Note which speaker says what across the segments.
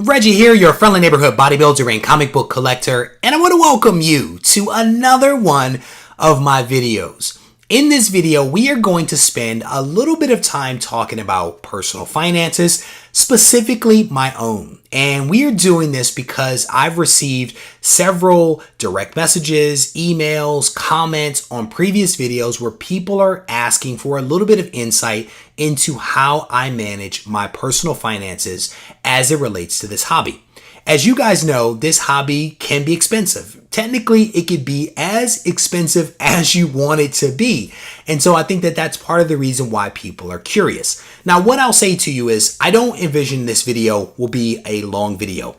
Speaker 1: Reggie here, your friendly neighborhood bodybuilder and comic book collector, and I want to welcome you to another one of my videos. In this video, we are going to spend a little bit of time talking about personal finances, specifically my own. And we are doing this because I've received several direct messages, emails, comments on previous videos where people are asking for a little bit of insight into how I manage my personal finances as it relates to this hobby. As you guys know, this hobby can be expensive. Technically, it could be as expensive as you want it to be. And so I think that that's part of the reason why people are curious. Now, what I'll say to you is I don't envision this video will be a long video.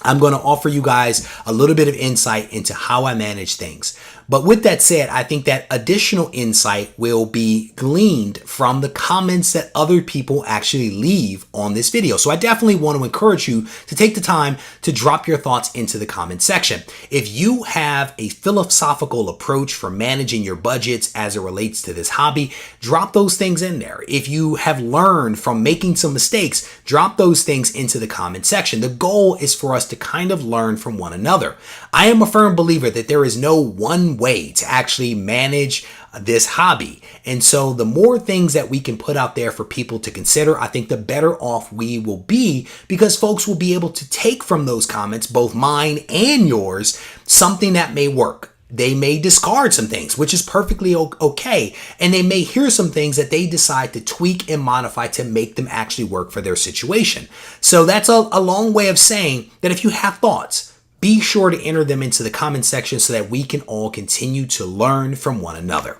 Speaker 1: I'm going to offer you guys a little bit of insight into how I manage things. But with that said, I think that additional insight will be gleaned from the comments that other people actually leave on this video. So I definitely want to encourage you to take the time to drop your thoughts into the comment section. If you have a philosophical approach for managing your budgets as it relates to this hobby, drop those things in there. If you have learned from making some mistakes, drop those things into the comment section. The goal is for us to kind of learn from one another. I am a firm believer that there is no one way to actually manage this hobby. And so the more things that we can put out there for people to consider, I think the better off we will be, because folks will be able to take from those comments, both mine and yours, something that may work. They may discard some things, which is perfectly okay. And they may hear some things that they decide to tweak and modify to make them actually work for their situation. So that's a long way of saying that if you have thoughts, be sure to enter them into the comment section so that we can all continue to learn from one another.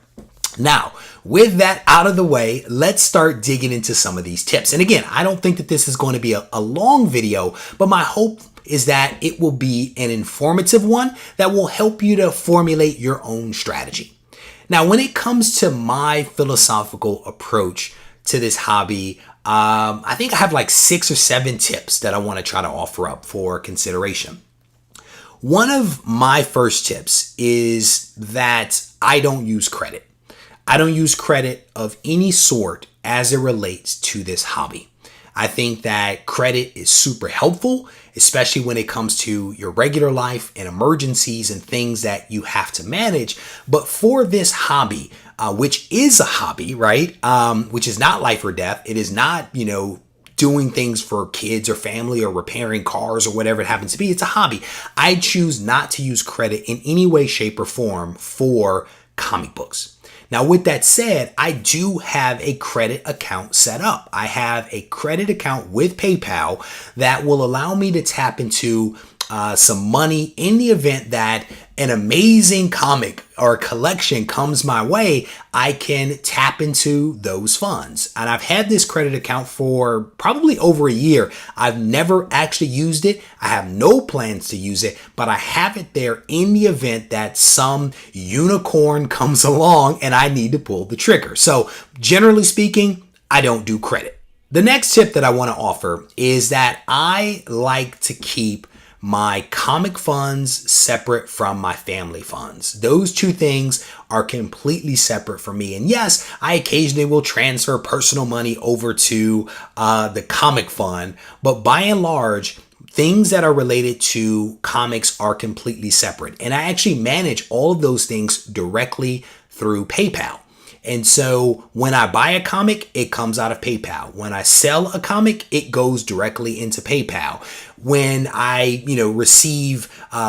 Speaker 1: Now, with that out of the way, let's start digging into some of these tips. And again, I don't think that this is going to be a long video, but my hope is that it will be an informative one that will help you to formulate your own strategy. Now, when it comes to my philosophical approach to this hobby, I think I have like 6 or 7 tips that I want to try to offer up for consideration. One of my first tips is that I don't use credit. I don't use credit of any sort as it relates to this hobby. I think that credit is super helpful, especially when it comes to your regular life and emergencies and things that you have to manage. But for this hobby, which is a hobby, right? Which is not life or death. It is not, doing things for kids or family or repairing cars or whatever it happens to be. It's a hobby. I choose not to use credit in any way, shape, or form for comic books. Now, with that said, I do have a credit account set up. I have a credit account with PayPal that will allow me to tap into some money in the event that an amazing comic or collection comes my way. I can tap into those funds. And I've had this credit account for probably over a year. I've never actually used it. I have no plans to use it, but I have it there in the event that some unicorn comes along and I need to pull the trigger. So generally speaking, I don't do credit. The next tip that I want to offer is that I like to keep my comic funds separate from my family funds. Those two things are completely separate for me. And yes, I occasionally will transfer personal money over to the comic fund, but by and large, things that are related to comics are completely separate. And I actually manage all of those things directly through PayPal. And so when I buy a comic, it comes out of PayPal. When I sell a comic, it goes directly into PayPal. When I, receive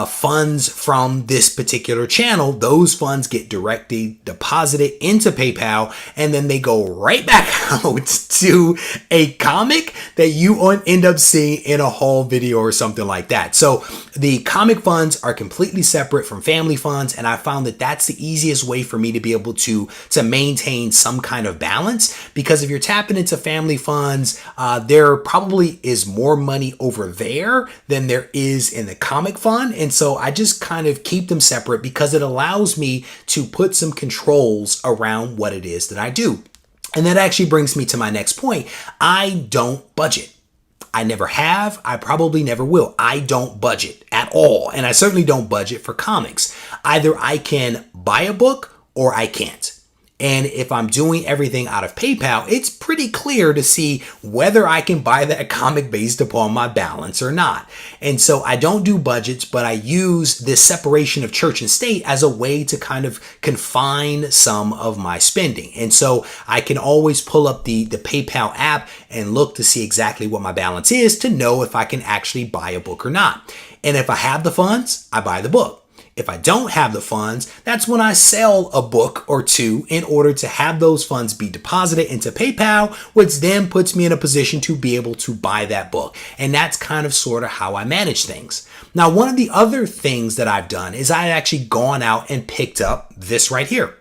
Speaker 1: funds from this particular channel, those funds get directly deposited into PayPal, and then they go right back out to a comic that you end up seeing in a haul video or something like that. So the comic funds are completely separate from family funds, and I found that that's the easiest way for me to be able to maintain some kind of balance, because if you're tapping into family funds, there probably is more money over there than there is in the comic fund. And so I just kind of keep them separate because it allows me to put some controls around what it is that I do. And that actually brings me to my next point. I don't budget. I never have. I probably never will. I don't budget at all. And I certainly don't budget for comics. Either I can buy a book or I can't. And if I'm doing everything out of PayPal, it's pretty clear to see whether I can buy that comic based upon my balance or not. And so I don't do budgets, but I use this separation of church and state as a way to kind of confine some of my spending. And so I can always pull up the PayPal app and look to see exactly what my balance is to know if I can actually buy a book or not. And if I have the funds, I buy the book. If I don't have the funds, that's when I sell a book or two in order to have those funds be deposited into PayPal, which then puts me in a position to be able to buy that book. And that's kind of sort of how I manage things. Now, one of the other things that I've done is I've actually gone out and picked up this right here.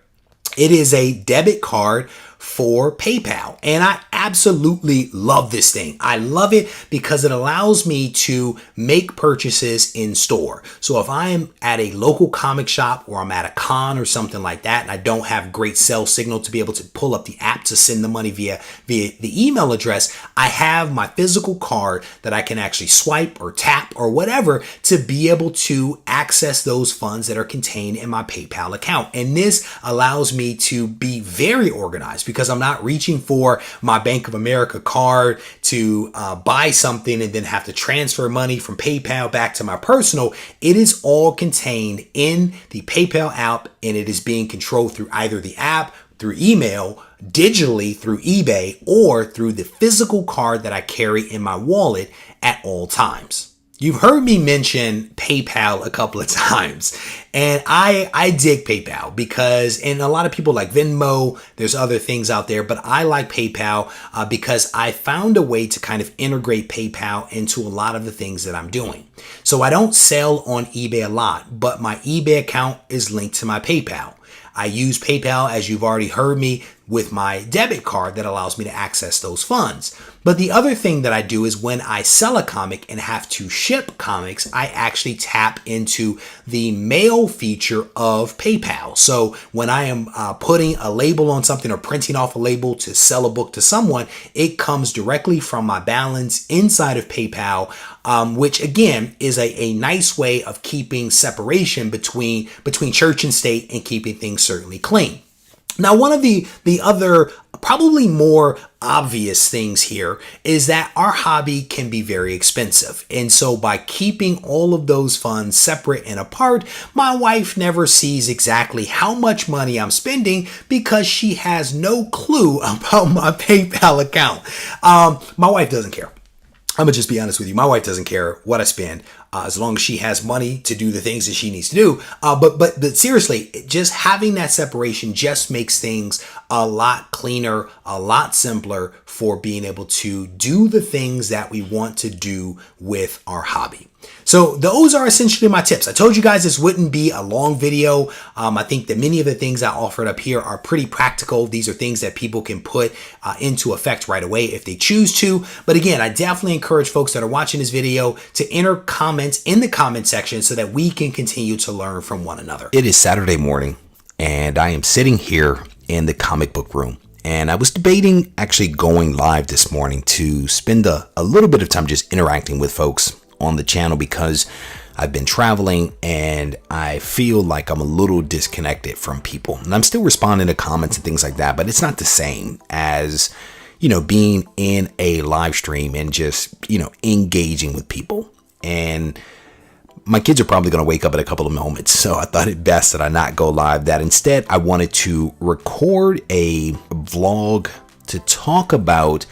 Speaker 1: It is a debit card for PayPal. And I absolutely love this thing. I love it because it allows me to make purchases in store. So if I'm at a local comic shop or I'm at a con or something like that, and I don't have great cell signal to be able to pull up the app to send the money via the email address, I have my physical card that I can actually swipe or tap or whatever to be able to access those funds that are contained in my PayPal account. And this allows me to be very organized because I'm not reaching for my Bank of America card to buy something and then have to transfer money from PayPal back to my personal. It is all contained in the PayPal app, and it is being controlled through either the app, through email, digitally through eBay, or through the physical card that I carry in my wallet at all times. You've heard me mention PayPal a couple of times, and I dig PayPal because, and a lot of people like Venmo, there's other things out there, but I like PayPal because I found a way to kind of integrate PayPal into a lot of the things that I'm doing. So I don't sell on eBay a lot, but my eBay account is linked to my PayPal. I use PayPal, as you've already heard me, with my debit card that allows me to access those funds. But the other thing that I do is when I sell a comic and have to ship comics, I actually tap into the mail feature of PayPal. So when I am putting a label on something or printing off a label to sell a book to someone, it comes directly from my balance inside of PayPal, which again is a nice way of keeping separation between church and state and keeping things certainly clean. Now, one of the other probably more obvious things here is that our hobby can be very expensive. And so by keeping all of those funds separate and apart, my wife never sees exactly how much money I'm spending because she has no clue about my PayPal account. My wife doesn't care. I'm gonna just be honest with you. My wife doesn't care what I spend as long as she has money to do the things that she needs to do. But seriously, just having that separation just makes things a lot cleaner, a lot simpler for being able to do the things that we want to do with our hobby. So those are essentially my tips. I told you guys this wouldn't be a long video. I think that many of the things I offered up here are pretty practical. These are things that people can put into effect right away if they choose to. But again, I definitely encourage folks that are watching this video to enter comments in the comment section so that we can continue to learn from one another. It is Saturday morning, and I am sitting here in the comic book room. And I was debating actually going live this morning to spend a little bit of time just interacting with folks on the channel because I've been traveling and I feel like I'm a little disconnected from people. And I'm still responding to comments and things like that, but it's not the same as, being in a live stream and just, engaging with people. And my kids are probably going to wake up in a couple of moments, so I thought it best that I not go live. That instead, I wanted to record a vlog to talk about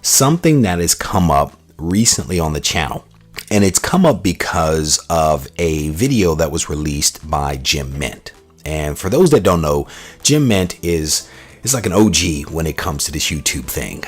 Speaker 1: something that has come up recently on the channel. And it's come up because of a video that was released by Jim Mint. And for those that don't know, Jim Mint is like an OG when it comes to this YouTube thing.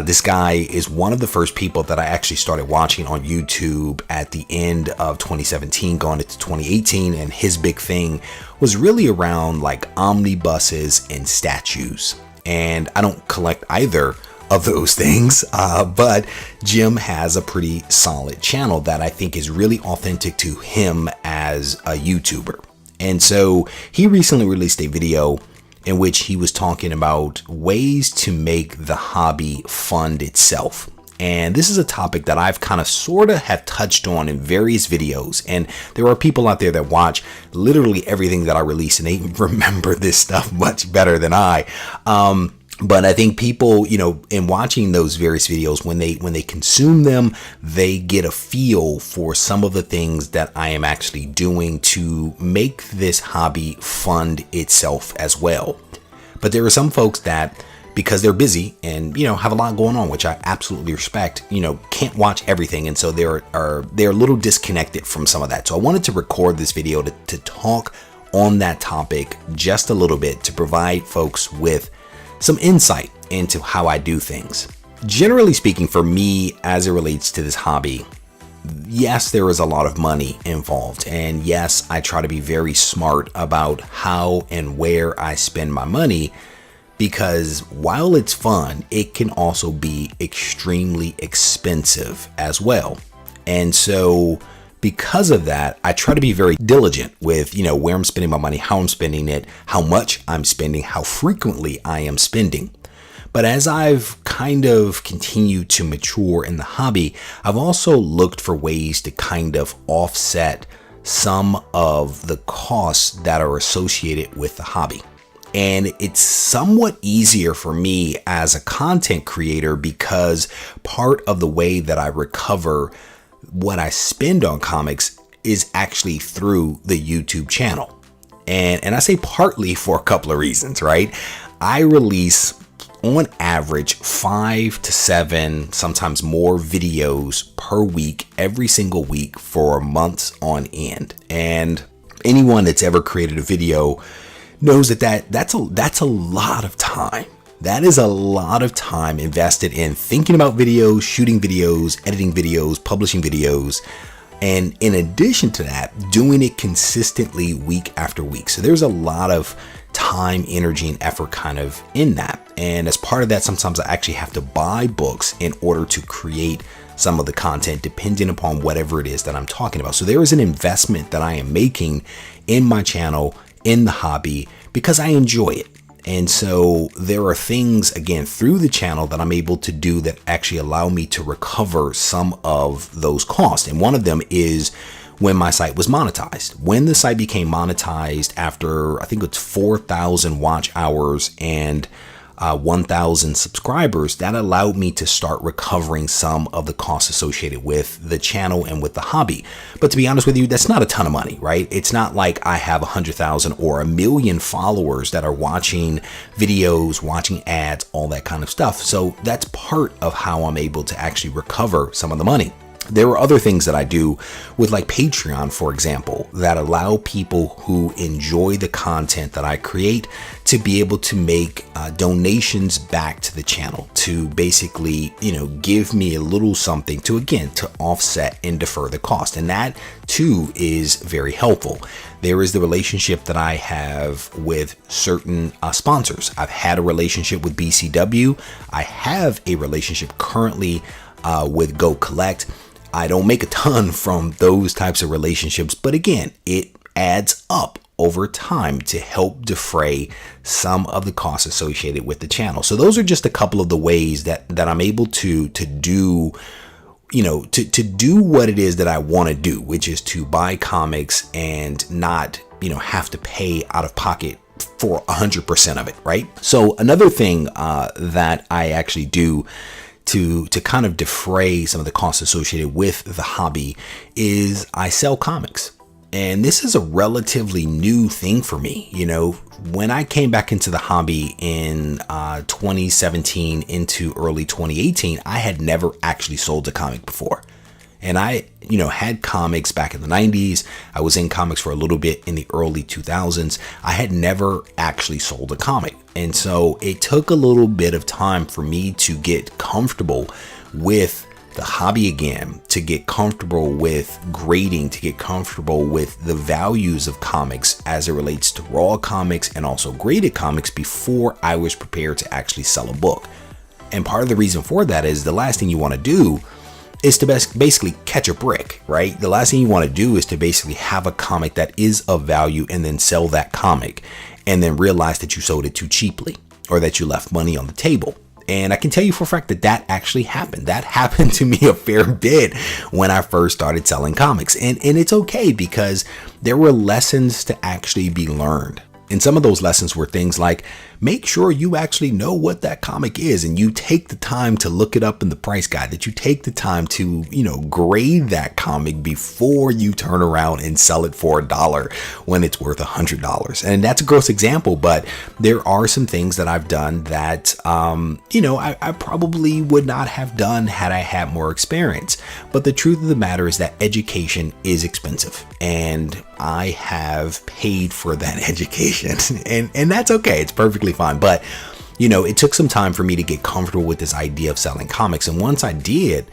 Speaker 1: This guy is one of the first people that I actually started watching on YouTube at the end of 2017, going into 2018. And his big thing was really around like omnibuses and statues. And I don't collect either of those things, but Jim has a pretty solid channel that I think is really authentic to him as a YouTuber. And so he recently released a video in which he was talking about ways to make the hobby fund itself. And this is a topic that I've kind of sort of have touched on in various videos. And there are people out there that watch literally everything that I release, and they remember this stuff much better than I. But I think people, in watching those various videos, when they consume them, they get a feel for some of the things that I am actually doing to make this hobby fund itself as well. But there are some folks that, because they're busy and, have a lot going on, which I absolutely respect, can't watch everything. And so they're a little disconnected from some of that. So I wanted to record this video to talk on that topic just a little bit, to provide folks with some insight into how I do things. Generally speaking, for me, as it relates to this hobby, yes, there is a lot of money involved. And yes, I try to be very smart about how and where I spend my money, because while it's fun, it can also be extremely expensive as well. And so because of that, I try to be very diligent with, where I'm spending my money, how I'm spending it, how much I'm spending, how frequently I am spending. But as I've kind of continued to mature in the hobby, I've also looked for ways to kind of offset some of the costs that are associated with the hobby. And it's somewhat easier for me as a content creator, because part of the way that I recover what I spend on comics is actually through the YouTube channel. And I say partly for a couple of reasons, right? I release on average 5 to 7, sometimes more videos per week, every single week for months on end. And anyone that's ever created a video knows that's a lot of time. That is a lot of time invested in thinking about videos, shooting videos, editing videos, publishing videos, and in addition to that, doing it consistently week after week. So there's a lot of time, energy, and effort kind of in that. And as part of that, sometimes I actually have to buy books in order to create some of the content, depending upon whatever it is that I'm talking about. So there is an investment that I am making in my channel, in the hobby, because I enjoy it. And so there are things, again, through the channel that I'm able to do that actually allow me to recover some of those costs. And one of them is when my site was monetized. When the site became monetized after, I think it's 4,000 watch hours and 1,000 subscribers, that allowed me to start recovering some of the costs associated with the channel and with the hobby. But to be honest with you, that's not a ton of money, right? It's not like I have 100,000 or 1 million followers that are watching videos, watching ads, all that kind of stuff. So that's part of how I'm able to actually recover some of the money. There are other things that I do with, like Patreon, for example, that allow people who enjoy the content that I create to be able to make donations back to the channel, to basically, give me a little something to, again, to offset and defer the cost. And that too is very helpful. There is the relationship that I have with certain sponsors. I've had a relationship with BCW. I have a relationship currently with Go Collect. I don't make a ton from those types of relationships, but again, it adds up over time to help defray some of the costs associated with the channel. So those are just a couple of the ways that I'm able to do, to do what it is that I want to do, which is to buy comics and not, have to pay out of pocket for 100% of it, right? So another thing that I actually do to kind of defray some of the costs associated with the hobby is I sell comics. And this is a relatively new thing for me. When I came back into the hobby in 2017 into early 2018, I had never actually sold a comic before. And I, had comics back in the 90s. I was in comics for a little bit in the early 2000s. I had never actually sold a comic. And so it took a little bit of time for me to get comfortable with the hobby again, to get comfortable with grading, to get comfortable with the values of comics as it relates to raw comics and also graded comics before I was prepared to actually sell a book. And part of the reason for that is the last thing you want to do is to basically catch a brick, right? The last thing you want to do is to basically have a comic that is of value and then sell that comic and then realize that you sold it too cheaply or that you left money on the table. And I can tell you for a fact that that actually happened. That happened to me a fair bit when I first started selling comics. And it's okay, because there were lessons to actually be learned. And some of those lessons were things like, make sure you actually know what that comic is, and you take the time to look it up in the price guide, that you take the time to, grade that comic before you turn around and sell it for $1 when it's worth $100. And that's a gross example, but there are some things that I've done that, I probably would not have done had I had more experience. But the truth of the matter is that education is expensive, and I have paid for that education, and that's okay. It's perfectly fine. But it took some time for me to get comfortable with this idea of selling comics. And once I did,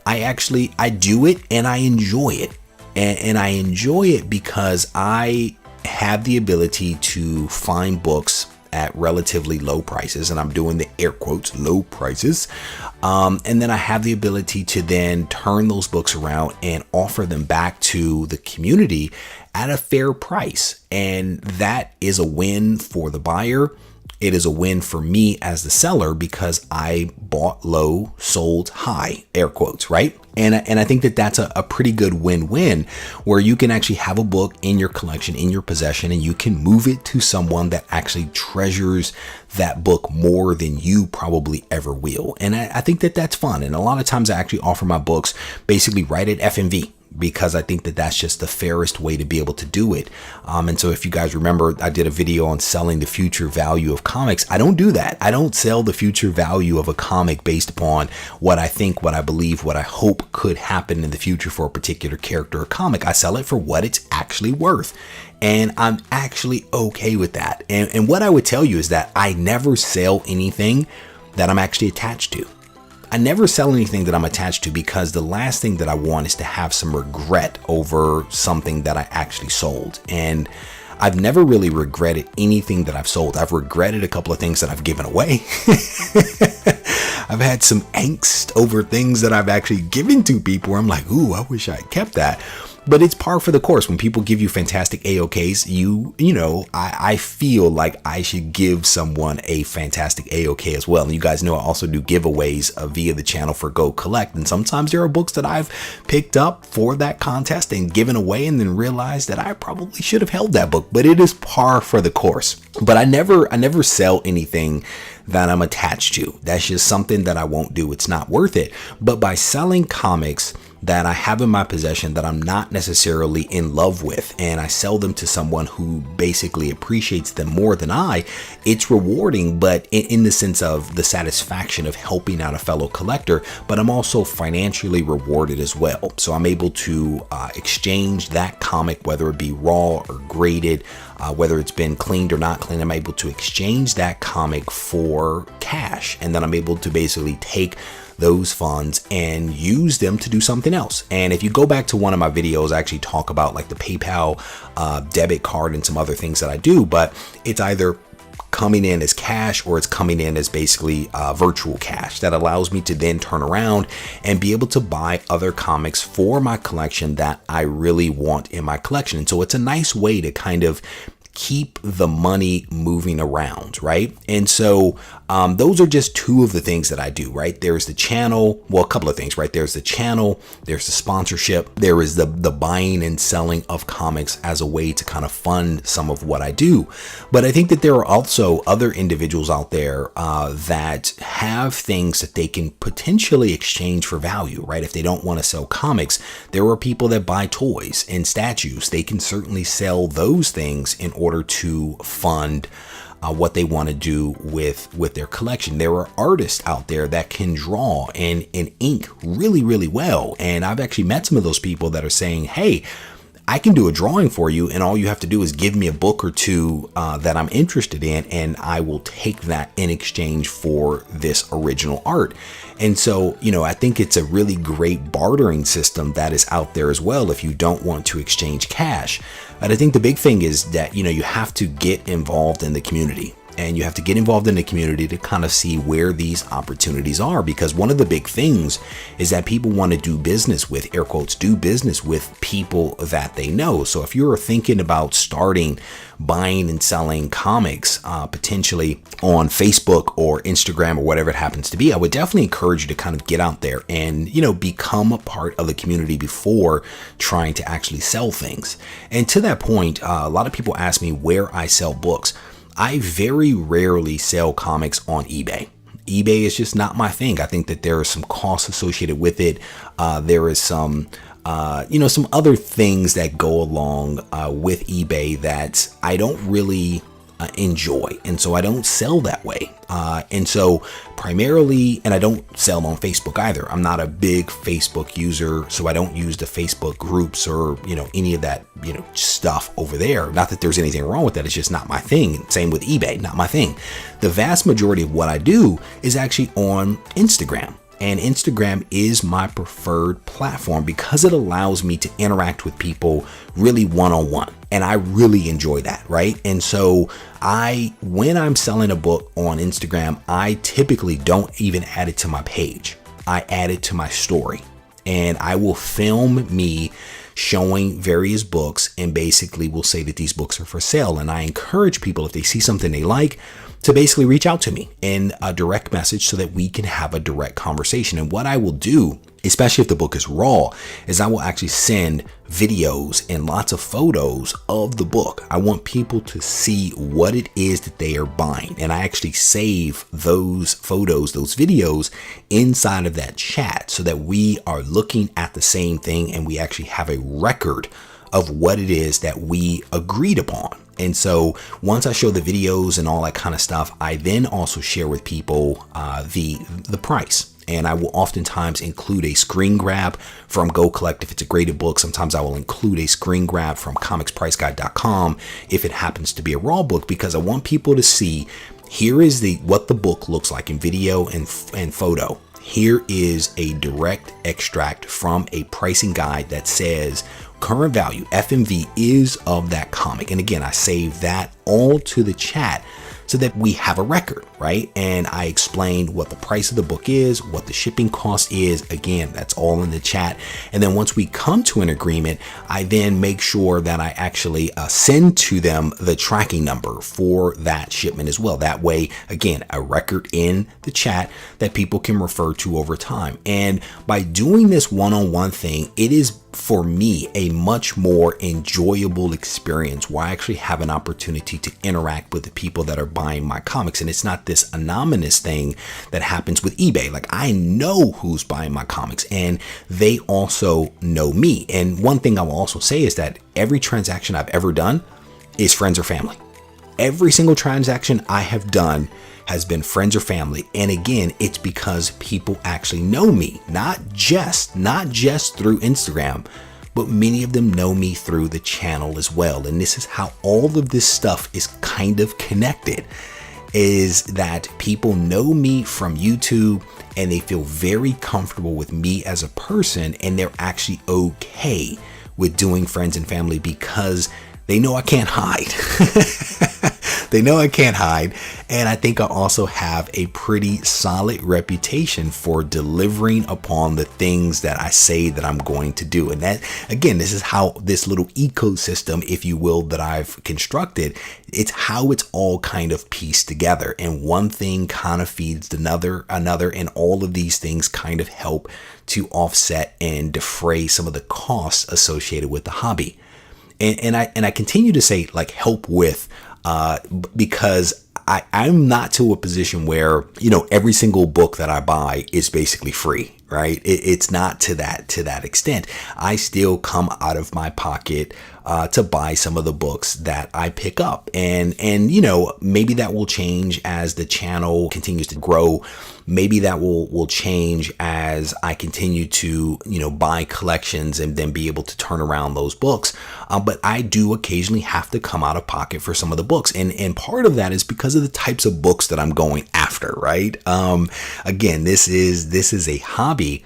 Speaker 1: I do it and I enjoy it. And I enjoy it because I have the ability to find books at relatively low prices, and I'm doing the air quotes, low prices. And then I have the ability to then turn those books around and offer them back to the community at a fair price. And that is a win for the buyer. It is a win for me as the seller, because I bought low, sold high, air quotes, right? And I think that that's a pretty good win-win, where you can actually have a book in your collection, in your possession, and you can move it to someone that actually treasures that book more than you probably ever will. And I think that that's fun. And a lot of times I actually offer my books basically right at FMV, because I think that that's just the fairest way to be able to do it. And so if you guys remember, I did a video on selling the future value of comics. I don't do that. I don't sell the future value of a comic based upon what I think, what I believe, what I hope could happen in the future for a particular character or comic. I sell it for what it's actually worth. And I'm actually okay with that. And what I would tell you is that I never sell anything that I'm actually attached to. I never sell anything that I'm attached to, because the last thing that I want is to have some regret over something that I actually sold. And I've never really regretted anything that I've sold. I've regretted a couple of things that I've given away. I've had some angst over things that I've actually given to people where I'm like, ooh, I wish I had kept that. But it's par for the course. When people give you fantastic AOKs, I feel like I should give someone a fantastic AOK as well. And you guys know I also do giveaways via the channel for Go Collect. And sometimes there are books that I've picked up for that contest and given away, and then realized that I probably should have held that book. But it is par for the course. But I never sell anything that I'm attached to. That's just something that I won't do. It's not worth it. But by selling comics that I have in my possession that I'm not necessarily in love with, and I sell them to someone who basically appreciates them more than it's rewarding, but in the sense of the satisfaction of helping out a fellow collector, but I'm also financially rewarded as well. So I'm able to exchange that comic, whether it be raw or graded, whether it's been cleaned or not cleaned. I'm able to exchange that comic for cash, and then I'm able to basically take those funds and use them to do something else. And if you go back to one of my videos, I actually talk about like the PayPal debit card and some other things that I do, but it's either coming in as cash or it's coming in as basically virtual cash that allows me to then turn around and be able to buy other comics for my collection that I really want in my collection. And so it's a nice way to kind of keep the money moving around, right? And so those are just two of the things that I do, right? There's the channel, well, a couple of things, right? There's the channel, there's the sponsorship, there is the buying and selling of comics as a way to kind of fund some of what I do. But I think that there are also other individuals out there that have things that they can potentially exchange for value, right? If they don't want to sell comics, there are people that buy toys and statues. They can certainly sell those things in order to fund what they want to do with their collection. There are artists out there that can draw and ink really, really well. And I've actually met some of those people that are saying, hey, I can do a drawing for you, and all you have to do is give me a book or two that I'm interested in, and I will take that in exchange for this original art. And so, I think it's a really great bartering system that is out there as well if you don't want to exchange cash. But I think the big thing is that, you have to get involved in the community. and you have to get involved in the community to kind of see where these opportunities are, because one of the big things is that people want to do business with, air quotes, do business with people that they know. So if you're thinking about starting buying and selling comics potentially on Facebook or Instagram or whatever it happens to be, I would definitely encourage you to kind of get out there and, become a part of the community before trying to actually sell things. And to that point, a lot of people ask me where I sell books. I very rarely sell comics on eBay. eBay is just not my thing. I think that there are some costs associated with it. There is some other things that go along with eBay that I don't really enjoy. And so I don't sell that way. And so primarily, and I don't sell on Facebook either. I'm not a big Facebook user, so I don't use the Facebook groups or, any of that, stuff over there. Not that there's anything wrong with that. It's just not my thing. Same with eBay, not my thing. The vast majority of what I do is actually on Instagram. And Instagram is my preferred platform because it allows me to interact with people really one-on-one. And I really enjoy that, right? And so when I'm selling a book on Instagram, I typically don't even add it to my page. I add it to my story. And I will film me showing various books and basically will say that these books are for sale. And I encourage people, if they see something they like, to basically reach out to me in a direct message so that we can have a direct conversation. And what I will do, especially if the book is raw, is I will actually send videos and lots of photos of the book. I want people to see what it is that they are buying. And I actually save those photos, those videos inside of that chat so that we are looking at the same thing and we actually have a record of what it is that we agreed upon. And so once I show the videos and all that kind of stuff, I then also share with people the price. And I will oftentimes include a screen grab from Go Collect if it's a graded book. Sometimes I will include a screen grab from comicspriceguide.com if it happens to be a raw book, because I want people to see, here is what the book looks like in video and photo. Here is a direct extract from a pricing guide that says current value, FMV, is of that comic. And again, I save that all to the chat so that we have a record, right? And I explained what the price of the book is, what the shipping cost is. Again, that's all in the chat. And then once we come to an agreement, I then make sure that I actually send to them the tracking number for that shipment as well. That way, again, a record in the chat that people can refer to over time. And by doing this one-on-one thing, it is, for me, a much more enjoyable experience where I actually have an opportunity to interact with the people that are buying my comics. And it's not this anonymous thing that happens with eBay. Like, I know who's buying my comics and they also know me. And one thing I will also say is that every transaction I've ever done is friends or family. Every single transaction I have done has been friends or family. And again, it's because people actually know me, not just through Instagram, but many of them know me through the channel as well. And this is how all of this stuff is kind of connected, is that people know me from YouTube and they feel very comfortable with me as a person, and they're actually okay with doing friends and family because they know I can't hide. They know I can't hide. And I think I also have a pretty solid reputation for delivering upon the things that I say that I'm going to do. And that, again, this is how this little ecosystem, if you will, that I've constructed, it's how it's all kind of pieced together. And one thing kind of feeds another, and all of these things kind of help to offset and defray some of the costs associated with the hobby. And I continue to say, like, help with, because I'm not to a position where, every single book that I buy is basically free, right? It's not to that extent. I still come out of my pocket to buy some of the books that I pick up. And maybe that will change as the channel continues to grow. Maybe that will change as I continue to, buy collections and then be able to turn around those books. But I do occasionally have to come out of pocket for some of the books. And part of that is because of the types of books that I'm going after, right? Again, this is a hobby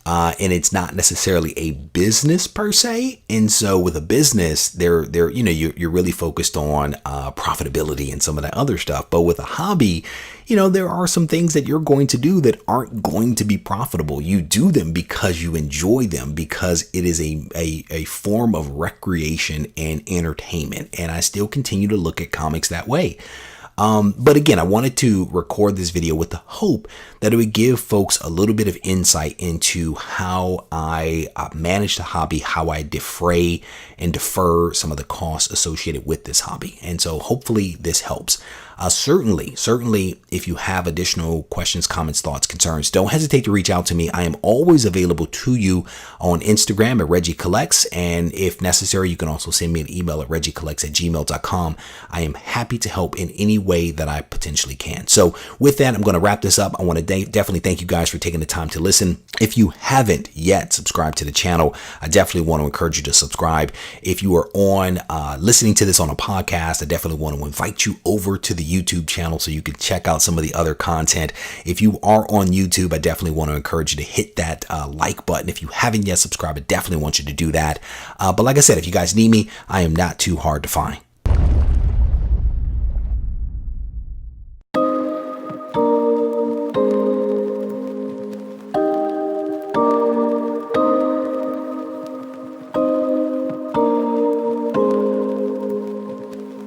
Speaker 1: and it's not necessarily a business per se. And so with a business, you're really focused on profitability and some of that other stuff. But with a hobby, there are some things that you're going to do that aren't going to be profitable. You do them because you enjoy them, because it is a form of recreation and entertainment. And I still continue to look at comics that way. But again, I wanted to record this video with the hope that it would give folks a little bit of insight into how I manage the hobby, how I defray and defer some of the costs associated with this hobby. And so hopefully this helps. Certainly, if you have additional questions, comments, thoughts, concerns, don't hesitate to reach out to me. I am always available to you on Instagram at Regie Collects. And if necessary, you can also send me an email at regiecollects@gmail.com. I am happy to help in any way that I potentially can. So with that, I'm going to wrap this up. I want to definitely thank you guys for taking the time to listen. If you haven't yet subscribed to the channel, I definitely want to encourage you to subscribe. If you are on listening to this on a podcast, I definitely want to invite you over to the YouTube channel so you can check out some of the other content. If you are on YouTube, I definitely want to encourage you to hit that like button. If you haven't yet subscribed, I definitely want you to do that. But like I said, if you guys need me, I am not too hard to find.